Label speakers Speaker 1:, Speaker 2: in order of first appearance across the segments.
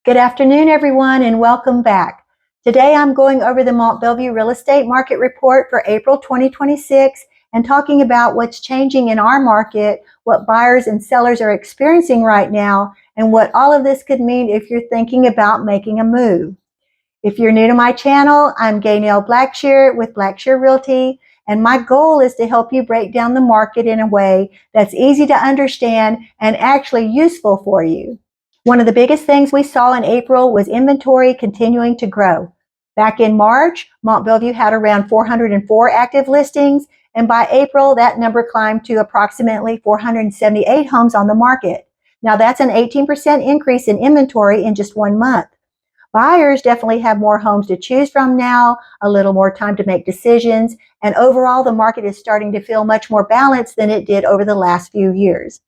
Speaker 1: Good afternoon, everyone, and welcome back. Today I'm going over the Mont Belvieu Real Estate Market Report for April 2026 and talking about what's changing in our market, what buyers and sellers are experiencing right now, and what all of this could mean if you're thinking about making a move. If you're new to my channel, I'm Gaynell Blackshear with Blackshear Realty, and my goal is to help you break down the market in a way that's easy to understand and actually useful for you. One of the biggest things we saw in April was inventory continuing to grow. Back in March, Mont Belvieu had around 404 active listings, and by April, that number climbed to approximately 478 homes on the market. Now that's an 18% increase in inventory in just 1 month. Buyers definitely have more homes to choose from now, a little more time to make decisions, and overall the market is starting to feel much more balanced than it did over the last few years.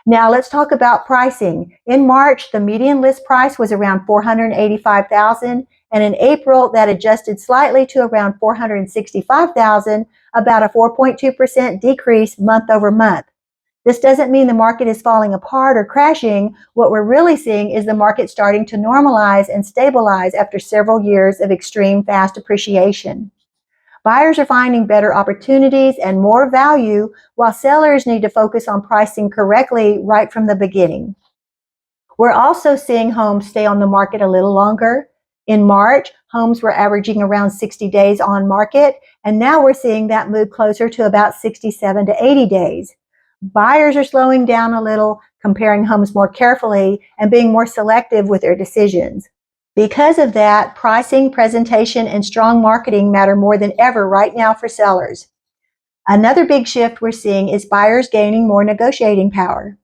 Speaker 1: Now let's talk about pricing. In March, the median list price was around $485,000, and in April, that adjusted slightly to around $465,000, about a 4.2% decrease month over month. This doesn't mean the market is falling apart or crashing. What we're really seeing is the market starting to normalize and stabilize after several years of extreme fast appreciation. Buyers are finding better opportunities and more value, while sellers need to focus on pricing correctly right from the beginning. We're also seeing homes stay on the market a little longer. In March, homes were averaging around 60 days on market, and now we're seeing that move closer to about 67 to 80 days. Buyers are slowing down a little, comparing homes more carefully, and being more selective with their decisions. Because of that, pricing, presentation, and strong marketing matter more than ever right now for sellers. Another big shift we're seeing is buyers gaining more negotiating power.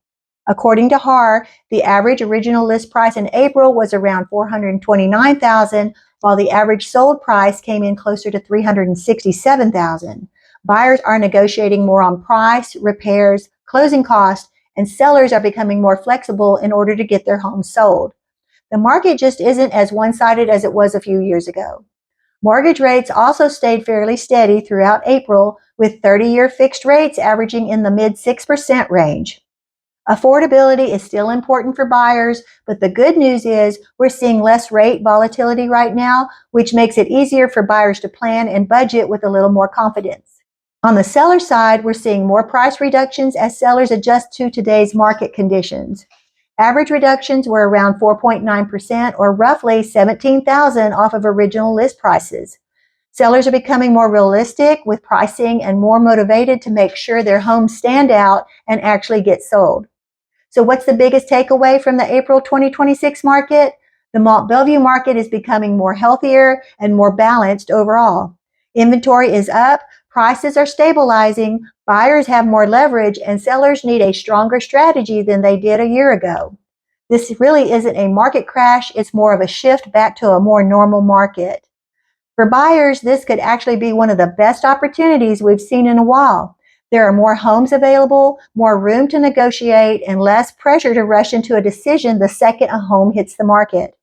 Speaker 1: According to HAR, the average original list price in April was around $429,000, while the average sold price came in closer to $367,000. Buyers are negotiating more on price, repairs, closing costs, and sellers are becoming more flexible in order to get their homes sold. The market just isn't as one-sided as it was a few years ago. Mortgage rates also stayed fairly steady throughout April, with 30-year fixed rates averaging in the mid-6% range. Affordability is still important for buyers, but the good news is we're seeing less rate volatility right now, which makes it easier for buyers to plan and budget with a little more confidence. On the seller side, we're seeing more price reductions as sellers adjust to today's market conditions. Average reductions were around 4.9%, or roughly $17,000 off of original list prices. Sellers are becoming more realistic with pricing and more motivated to make sure their homes stand out and actually get sold. So what's the biggest takeaway from the April 2026 market? The Mont Belvieu market is becoming more healthier and more balanced overall. Inventory is up, prices are stabilizing, buyers have more leverage, and sellers need a stronger strategy than they did a year ago. This really isn't a market crash, it's more of a shift back to a more normal market. For buyers, this could actually be one of the best opportunities we've seen in a while. There are more homes available, more room to negotiate, and less pressure to rush into a decision the second a home hits the market.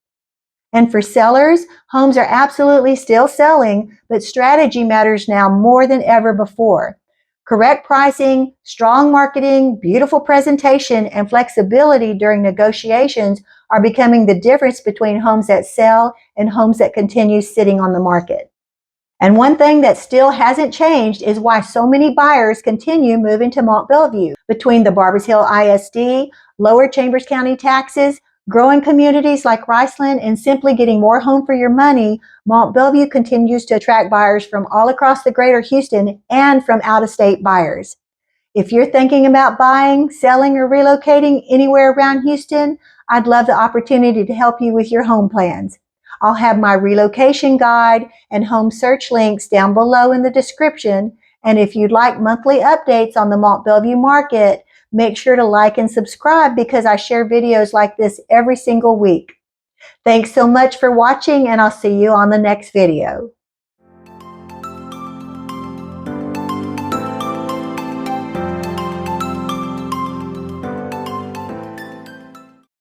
Speaker 1: And for sellers, homes are absolutely still selling, but strategy matters now more than ever before. Correct pricing, strong marketing, beautiful presentation, and flexibility during negotiations are becoming the difference between homes that sell and homes that continue sitting on the market. And one thing that still hasn't changed is why so many buyers continue moving to Mont Belvieu. Between the Barbers Hill ISD, lower Chambers County taxes, growing communities like Riceland, and simply getting more home for your money, Mont Belvieu continues to attract buyers from all across the greater Houston and from out-of-state buyers. If you're thinking about buying, selling, or relocating anywhere around Houston, I'd love the opportunity to help you with your home plans. I'll have my relocation guide and home search links down below in the description, and if you'd like monthly updates on the Mont Belvieu market, make sure to like and subscribe because I share videos like this every single week. Thanks so much for watching, and I'll see you on the next video.